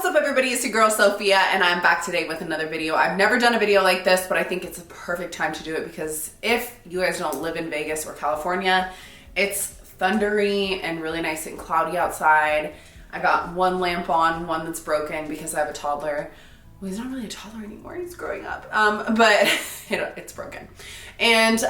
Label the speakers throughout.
Speaker 1: up, everybody? It's your girl Sophia, and I'm back today with another video. I've never done a video like this, but I think it's a perfect time to do it because if you guys don't live in Vegas or California, it's thundery and really nice and cloudy outside. I got one lamp on, one that's broken because I have a toddler. Well, he's not really a toddler anymore, he's growing up, but it's broken. And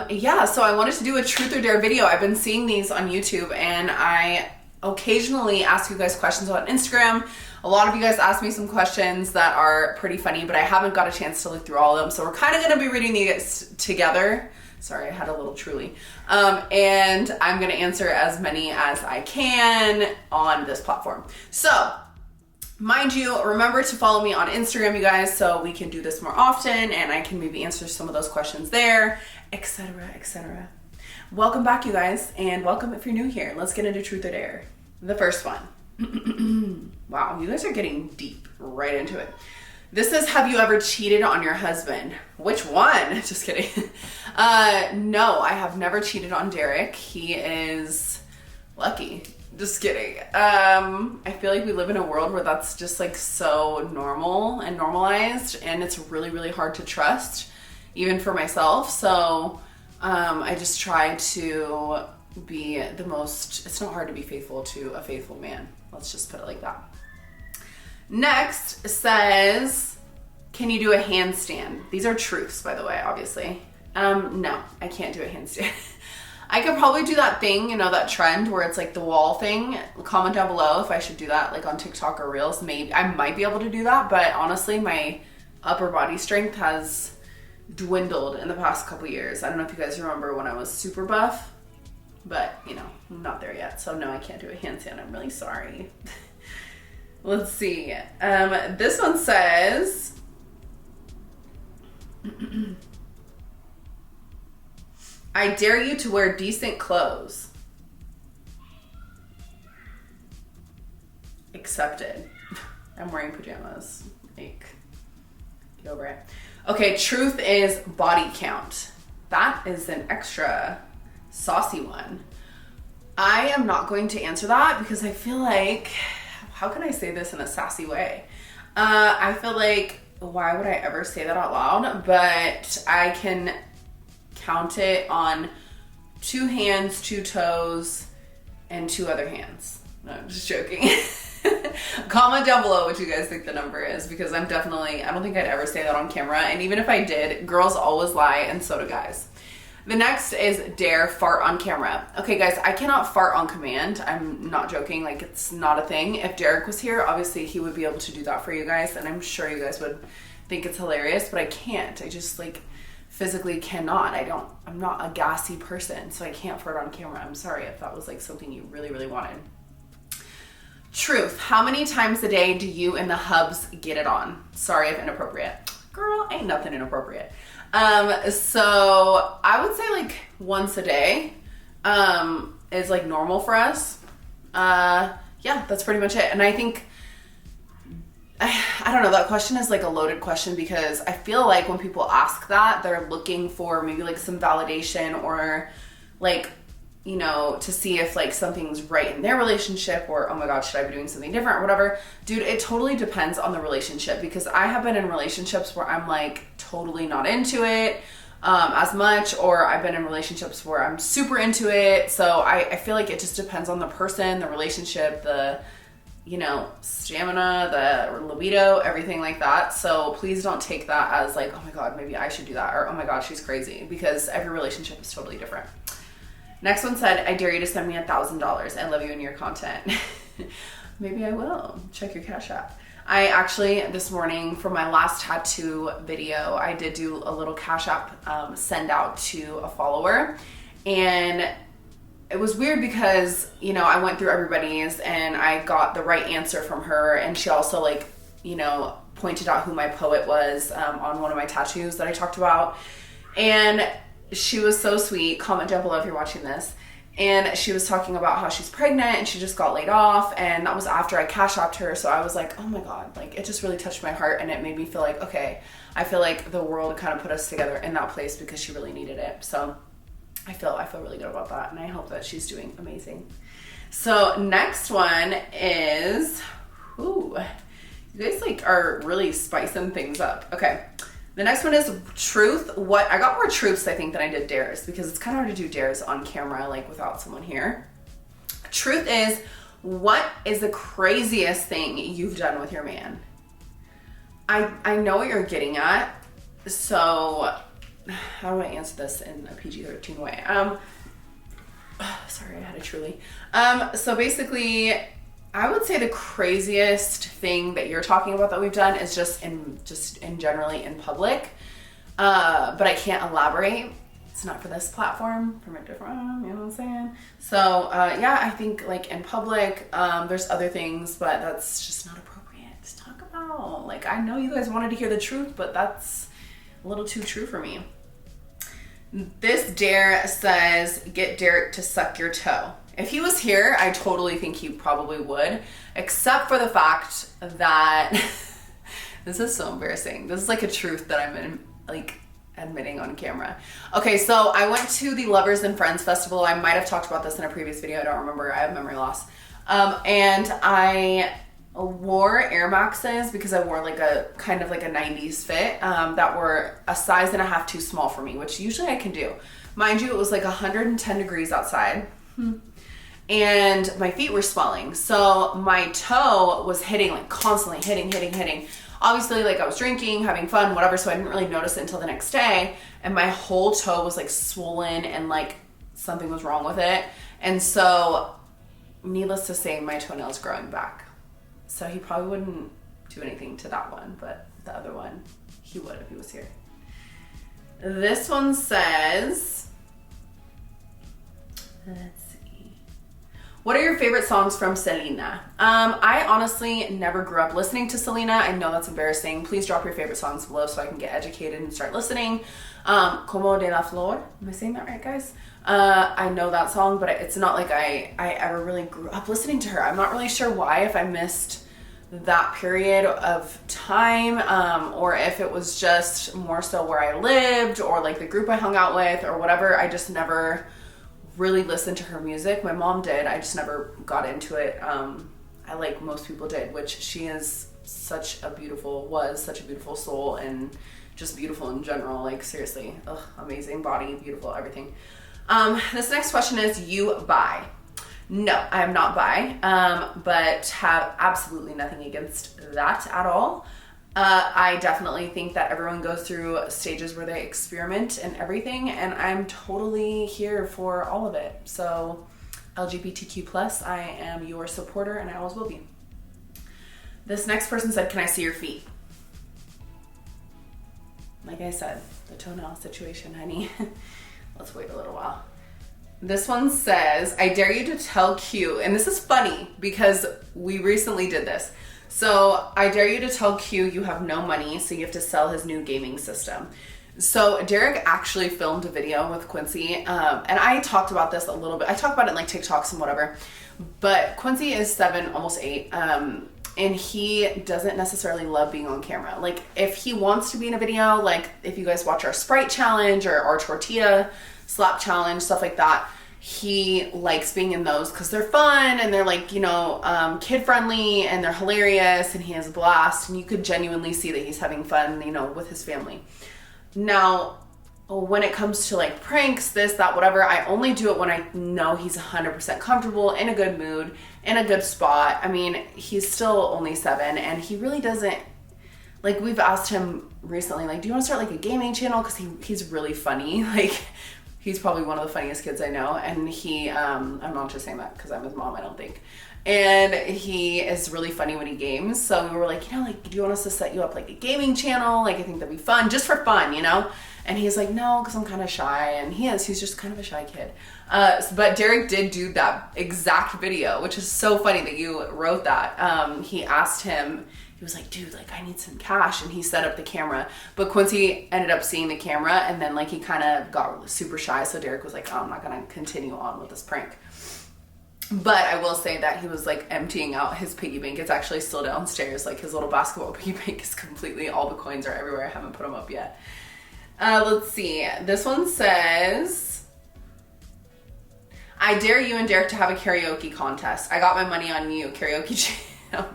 Speaker 1: yeah, so I wanted to do a truth or dare video. I've been seeing these on YouTube, and I occasionally ask you guys questions on Instagram. A lot of you guys ask me some questions that are pretty funny, but I haven't got a chance to look through all of them. So we're kind of going to be reading these together. Sorry, I had a little truly. And I'm going to answer as many as I can on this platform. So mind you, remember to follow me on Instagram, you guys, so we can do this more often and I can maybe answer some of those questions there, etc., etc. Welcome back, you guys, and welcome if you're new here. Let's get into truth or dare. The first one. Wow, you guys are getting deep right into it. This is, have you ever cheated on your husband? Which one? Just kidding. No, I have never cheated on Derek. He is lucky. Just kidding. I feel like we live in a world where that's just like so normal and normalized, and it's really, really hard to trust, even for myself. So I just try to be the most, it's not hard to be faithful to a faithful man. Let's just put it like that. Next says, can you do a handstand? These are truths, by the way, obviously. No, I can't do a handstand. I could probably do that thing, you know, that trend where it's like the wall thing. Comment down below if I should do that, like on TikTok or Reels. Maybe I might be able to do that, but honestly, my upper body strength has dwindled in the past couple years. I don't know if you guys remember when I was super buff, but you know, I'm not there yet. So no, I can't do a handstand. I'm really sorry. Let's see. This one says, I dare you to wear decent clothes. Accepted. I'm wearing pajamas. Like, get over it. Okay, truth is body count. That is an extra saucy one. I am not going to answer that because I feel like, how can I say this in a sassy way? I feel like, why would I ever say that out loud? But I can count it on 2 hands, 2 toes, and 2 other hands. No, I'm just joking. Comment down below what you guys think the number is, because I don't think I'd ever say that on camera. And even if I did, girls always lie, and so do guys. The next is dare fart on camera. Okay, guys, I cannot fart on command. I'm not joking. Like, it's not a thing. If Derek was here, obviously he would be able to do that for you guys, and I'm sure you guys would think it's hilarious, but I can't. I just, like, physically cannot. I'm not a gassy person, so I can't fart on camera. I'm sorry if that was, like, something you really, really wanted. Truth. How many times a day do you and the hubs get it on? Sorry if inappropriate. Girl, ain't nothing inappropriate. So I would say like once a day, is like normal for us. Yeah, that's pretty much it. And I think, I don't know, that question is like a loaded question because I feel like when people ask that, they're looking for maybe like some validation or like, you know, to see if like something's right in their relationship or, oh my God, should I be doing something different or whatever. Dude, it totally depends on the relationship because I have been in relationships where I'm like totally not into it as much, or I've been in relationships where I'm super into it. So I feel like it just depends on the person, the relationship, the, you know, stamina, the libido, everything like that. So please don't take that as like, oh my God, maybe I should do that, or oh my God, she's crazy, because every relationship is totally different. Next one said, I dare you to send me $1,000. I love you and your content. Maybe I will. Check your Cash App. I actually, this morning for my last tattoo video, I did do a little Cash App send out to a follower. And it was weird because, you know, I went through everybody's and I got the right answer from her. And she also, like, you know, pointed out who my poet was on one of my tattoos that I talked about. And she was so sweet. Comment down below if you're watching this. And she was talking about how she's pregnant and she just got laid off, and that was after I Cash Apped her. So I was like, oh my God, like it just really touched my heart, and it made me feel like, okay, I feel like the world kind of put us together in that place because she really needed it. So I feel really good about that, and I hope that she's doing amazing. So next one is, You guys like are really spicing things up. Okay. The next one is truth. I got more truths, I think, than I did dares, because it's kind of hard to do dares on camera, like without someone here. Truth is, what is the craziest thing you've done with your man? I know what you're getting at. So how do I answer this in a PG-13 way? Sorry, I had a truly. So basically, I would say the craziest thing that you're talking about that we've done is just in generally in public. But I can't elaborate. It's not for this platform, from a different one, you know what I'm saying? So yeah, I think like in public, there's other things, but that's just not appropriate to talk about. Like, I know you guys wanted to hear the truth, but that's a little too true for me. This dare says, get Derek to suck your toe. If he was here, I totally think he probably would, except for the fact that this is so embarrassing. This is like a truth that I'm admitting on camera. Okay, so I went to the Lovers and Friends Festival. I might have talked about this in a previous video. I don't remember. I have memory loss. And I wore Air Maxes because I wore like a kind of like a 90s fit that were a size and a half too small for me, which usually I can do. Mind you, it was like 110 degrees outside. And my feet were swelling. So my toe was hitting, like constantly hitting. Obviously, like I was drinking, having fun, whatever, so I didn't really notice it until the next day. And my whole toe was like swollen and like something was wrong with it. And so, needless to say, my toenail's growing back. So he probably wouldn't do anything to that one, but the other one, he would if he was here. This one says, let's see. What are your favorite songs from Selena? I honestly never grew up listening to Selena. I know that's embarrassing. Please drop your favorite songs below so I can get educated and start listening. Como de la Flor. Am I saying that right, guys? I know that song, but it's not like I ever really grew up listening to her. I'm not really sure why, if I missed that period of time, or if it was just more so where I lived or like the group I hung out with or whatever. I just never really listened to her music. My mom did. I just never got into it. I like most people did, which she is such a beautiful soul and just beautiful in general. Like seriously, amazing body, beautiful, everything. This next question is, you bi? No, I am not bi, but have absolutely nothing against that at all. I definitely think that everyone goes through stages where they experiment and everything, and I'm totally here for all of it. So LGBTQ+, I am your supporter and I always will be. This next person said, can I see your feet? Like I said, the toenail situation, honey. Let's wait a little while. This one says, I dare you to tell Q, and this is funny because we recently did this. So I dare you to tell Q you have no money, so you have to sell his new gaming system. So Derek actually filmed a video with Quincy, and I talked about this a little bit. I talk about it in like TikToks and whatever, but Quincy is 7, almost 8, and he doesn't necessarily love being on camera. Like if he wants to be in a video, like if you guys watch our Sprite challenge or our tortilla slap challenge, stuff like that, he likes being in those because they're fun and they're like, you know, kid friendly and they're hilarious and he has a blast and you could genuinely see that he's having fun, you know, with his family. Now, when it comes to like pranks, this, that, whatever, I only do it when I know he's 100% comfortable, in a good mood, in a good spot. I mean, he's still only 7 and he really doesn't, like we've asked him recently, like, do you want to start like a gaming channel? Because he's really funny. Like, he's probably one of the funniest kids I know. And he, I'm not just saying that because I'm his mom, I don't think. And he is really funny when he games. So we were like, you know, like, do you want us to set you up like a gaming channel? Like, I think that'd be fun, just for fun, you know? And he's like, no, because I'm kind of shy. And he's just kind of a shy kid. But Derek did do that exact video, which is so funny that you wrote that. He asked him, he was like, dude, like I need some cash. And he set up the camera, but Quincy ended up seeing the camera and then like he kind of got super shy. So Derek was like, oh, I'm not going to continue on with this prank. But I will say that he was like emptying out his piggy bank. It's actually still downstairs. Like his little basketball piggy bank is completely, all the coins are everywhere. I haven't put them up yet. Let's see. This one says, I dare you and Derek to have a karaoke contest. I got my money on you, karaoke channel.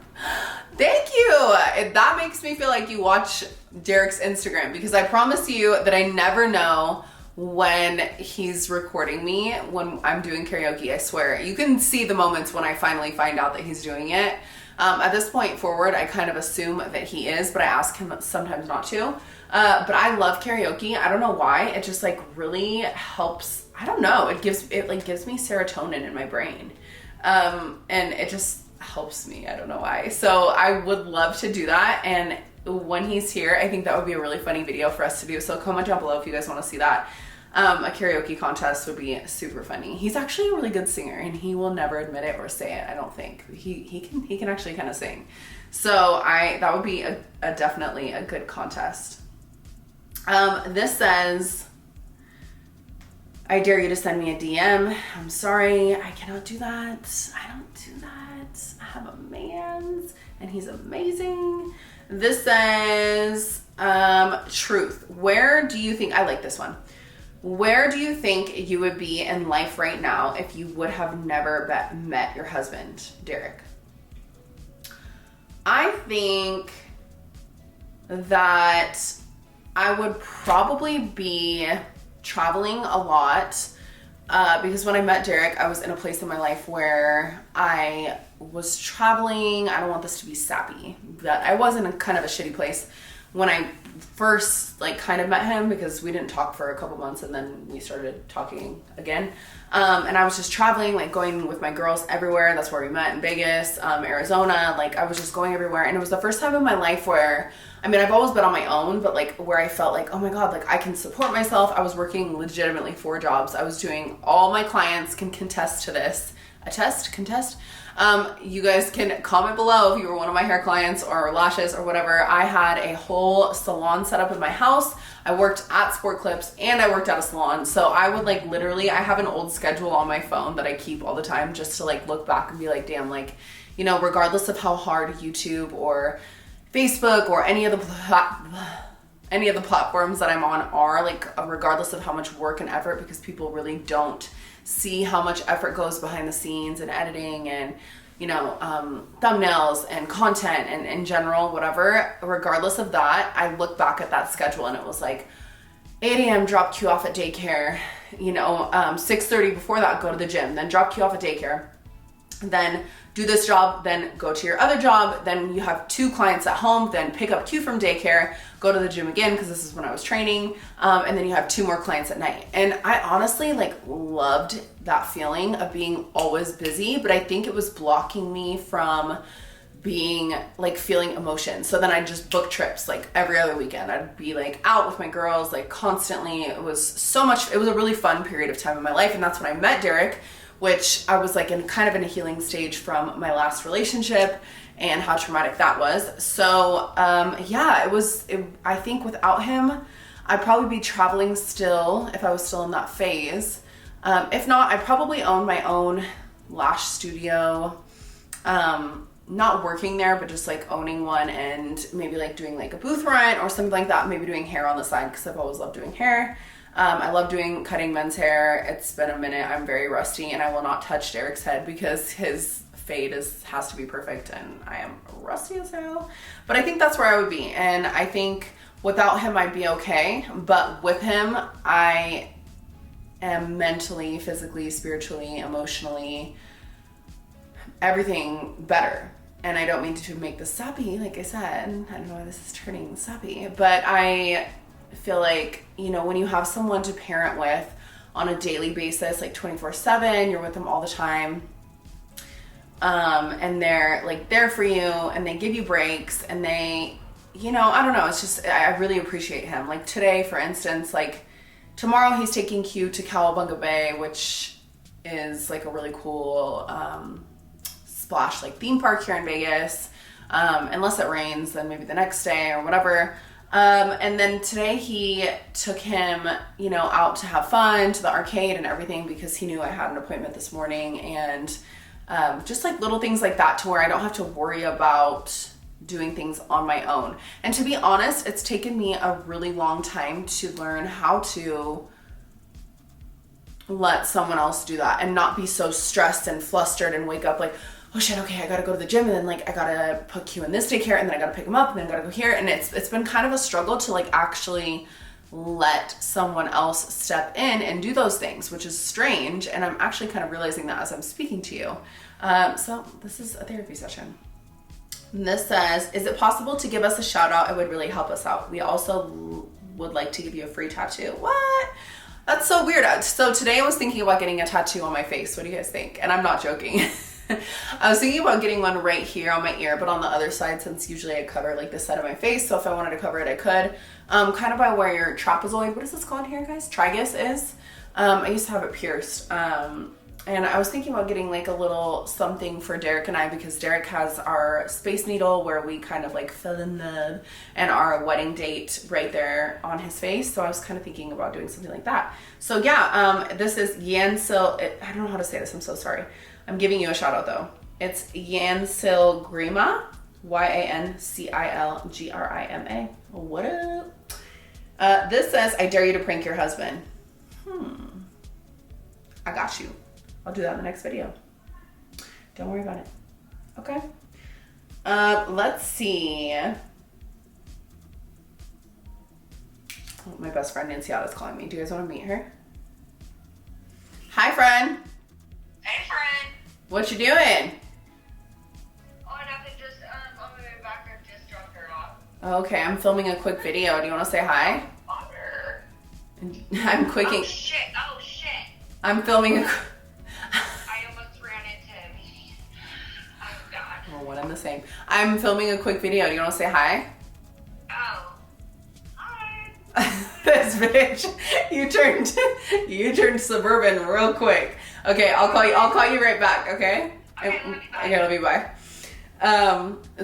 Speaker 1: Thank you. that makes me feel like you watch Derek's Instagram, because I promise you that I never know when he's recording me when I'm doing karaoke. I swear. You can see the moments when I finally find out that he's doing it. At this point forward, I kind of assume that he is, but I ask him sometimes not to. But I love karaoke. I don't know why. It just like really helps. I don't know. It gives me serotonin in my brain. And it just helps me. I don't know why. So I would love to do that. And when he's here, I think that would be a really funny video for us to do. So comment down below if you guys want to see that. A karaoke contest would be super funny. He's actually a really good singer, and he will never admit it or say it, I don't think. He can actually kind of sing. So that would be definitely a good contest. This says, I dare you to send me a DM. I'm sorry, I cannot do that. I don't do that. I have a man's, and he's amazing. This says, truth. Where do you think, I like this one. Where do you think you would be in life right now if you would have never met your husband, Derek? I think that I would probably be traveling a lot, because when I met Derek, I was in a place in my life where I was traveling. I don't want this to be sappy, but I was in a kind of a shitty place when I first like kind of met him, because we didn't talk for a couple months and then we started talking again. And I was just traveling, like going with my girls everywhere. That's where we met, in Vegas, Arizona. Like I was just going everywhere. And it was the first time in my life where, I mean, I've always been on my own, but like where I felt like, oh my God, like I can support myself. I was working legitimately 4 jobs. I was doing, all my clients can contest to this. Contest. You guys can comment below if you were one of my hair clients or lashes or whatever. I had a whole salon set up in my house. I worked at Sport Clips and I worked at a salon. So I would like literally, I have an old schedule on my phone that I keep all the time just to like look back and be like, damn, like, you know, regardless of how hard YouTube or Facebook or any of the platforms that I'm on are, like, regardless of how much work and effort, because people really don't see how much effort goes behind the scenes and editing and, you know, thumbnails and content and in general, whatever. Regardless of that, I look back at that schedule and it was like 8 a.m. drop Q off at daycare, you know, 6:30 before that, go to the gym, then drop Q off at daycare, then do this job, then go to your other job, then you have 2 clients at home, then pick up Q from daycare, go to the gym again, because this is when I was training, and then you have 2 more clients at night. And I honestly like loved that feeling of being always busy, but I think it was blocking me from being like feeling emotion. So then I'd just book trips like every other weekend. I'd be like out with my girls like constantly. It was a really fun period of time in my life, and that's when I met Derek, which I was like in kind of in a healing stage from my last relationship and how traumatic that was. So yeah, I think without him, I'd probably be traveling still if I was still in that phase. If not, I probably own my own lash studio, not working there, but just like owning one and maybe like doing like a booth rent or something like that, maybe doing hair on the side, because I've always loved doing hair. I love cutting men's hair. It's been a minute. I'm very rusty, and I will not touch Derek's head because his fade has to be perfect, and I am rusty as hell. But I think that's where I would be, and I think without him I'd be okay, but with him I am mentally, physically, spiritually, emotionally, everything better. And I don't mean to make this sappy, like I said. I don't know why this is turning sappy, but I feel like, you know, when you have someone to parent with on a daily basis, like 24/7, you're with them all the time, and they're like there for you, and they give you breaks, and they, you know, I don't know, it's just, I really appreciate him. Like today, for instance, like tomorrow he's taking Q to Cowabunga Bay, which is like a really cool splash like theme park here in Vegas. Unless it rains, then maybe the next day or whatever. And then today he took him, you know, out to have fun, to the arcade and everything, because he knew I had an appointment this morning, and just like little things like that, to where I don't have to worry about doing things on my own. And to be honest, it's taken me a really long time to learn how to let someone else do that and not be so stressed and flustered and wake up like, oh shit, okay, I gotta go to the gym, and then like I gotta put Q in this daycare, and then I gotta pick him up, and then I gotta go here. And it's been kind of a struggle to like actually let someone else step in and do those things, which is strange. And I'm actually kind of realizing that as I'm speaking to you. So this is a therapy session. And this says, is it possible to give us a shout out? It would really help us out. We also would like to give you a free tattoo. What? That's so weird. So today I was thinking about getting a tattoo on my face. What do you guys think? And I'm not joking. I was thinking about getting one right here on my ear, but on the other side, since usually I cover like this side of my face. So if I wanted to cover it, I could. Kind of by where your trapezoid, what is this called here, guys? Tragus is. I used to have it pierced. And I was thinking about getting like a little something for Derek and I, because Derek has our Space Needle where we kind of like fell in love, and our wedding date right there on his face. So I was kind of thinking about doing something like that. So yeah, this is Yansil. I don't know how to say this. I'm so sorry. I'm giving you a shout out though. It's Yansilgrima, Yancilgrima. What up? This says, I dare you to prank your husband. I got you. I'll do that in the next video. Don't worry about it. Okay. Let's see. Oh, my best friend Nancy is calling me. Do you guys want to meet her? Hi, friend.
Speaker 2: Hey, friend.
Speaker 1: What you doing?
Speaker 2: Oh, nothing. Just on my way back. I just dropped her off.
Speaker 1: Okay, I'm filming a quick video. Do you want to say hi?
Speaker 2: Honor.
Speaker 1: I'm quicking.
Speaker 2: Oh shit! Oh shit!
Speaker 1: I'm filming a.
Speaker 2: I almost ran into me. Oh god.
Speaker 1: Oh, one and the same. I'm filming a quick video. Do you want to say hi?
Speaker 2: Oh. Hi.
Speaker 1: This bitch. You turned suburban real quick. Okay, I'll call you right back, okay?
Speaker 2: Okay, love you, bye.
Speaker 1: Okay, love you, bye.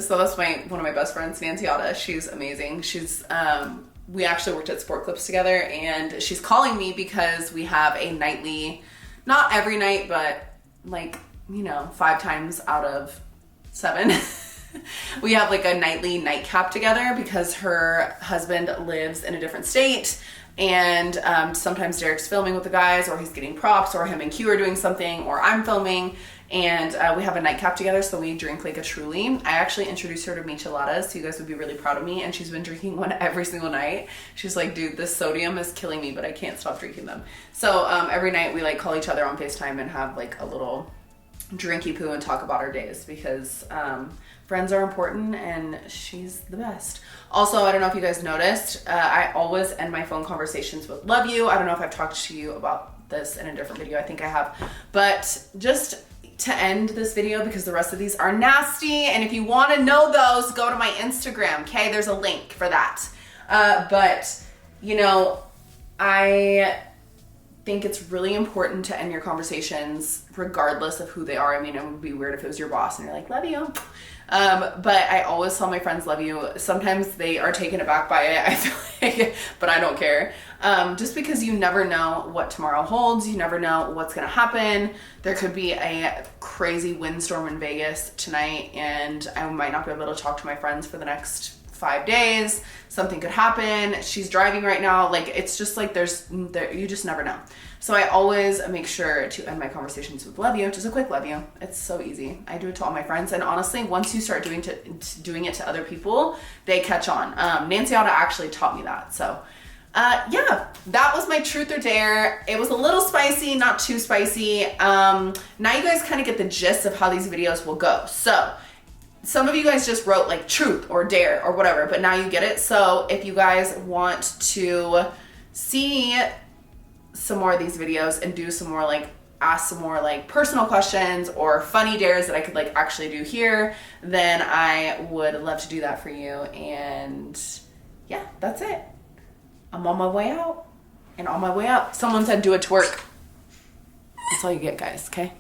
Speaker 1: So that's one of my best friends, Nancy. She's amazing. She's we actually worked at Sport Clips together, and she's calling me because we have a nightly, not every night, but like, 5 times out of 7. We have like a nightly nightcap together because her husband lives in a different state, and sometimes Derek's filming with the guys, or he's getting props, or him and Q are doing something, or I'm filming, and we have a nightcap together, so we drink like a Truly. I actually introduced her to micheladas, so you guys would be really proud of me, and she's been drinking one every single night. She's like, dude, this sodium is killing me, but I can't stop drinking them. So every night we like call each other on FaceTime and have like a little drinky poo and talk about our days, because friends are important, and she's the best. Also, I don't know if you guys noticed, I always end my phone conversations with love you. I don't know if I've talked to you about this in a different video. I think I have. But just to end this video, because the rest of these are nasty, and if you want to know those, go to my Instagram, okay? There's a link for that. But, I think it's really important to end your conversations regardless of who they are. I mean, it would be weird if it was your boss and you're like, love you. But I always tell my friends love you. Sometimes they are taken aback by it, I feel like, but I don't care. Just because you never know what tomorrow holds. You never know what's going to happen. There could be a crazy windstorm in Vegas tonight, and I might not be able to talk to my friends for the next 5 days. Something could happen. She's driving right now. Like, it's just like you just never know. So I always make sure to end my conversations with love you, just a quick love you. It's so easy. I do it to all my friends, and honestly, once you start doing it to other people, they catch on. Nancy actually taught me that. So yeah, that was my truth or dare. It was a little spicy, not too spicy. Now you guys kind of get the gist of how these videos will go. So some of you guys just wrote like truth or dare or whatever, but now you get it. So if you guys want to see some more of these videos and do some more, like ask some more like personal questions or funny dares that I could like actually do here, then I would love to do that for you. And yeah, that's it. I'm on my way out and on my way up. Someone said do a twerk. That's all you get, guys, okay?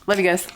Speaker 1: Love you guys.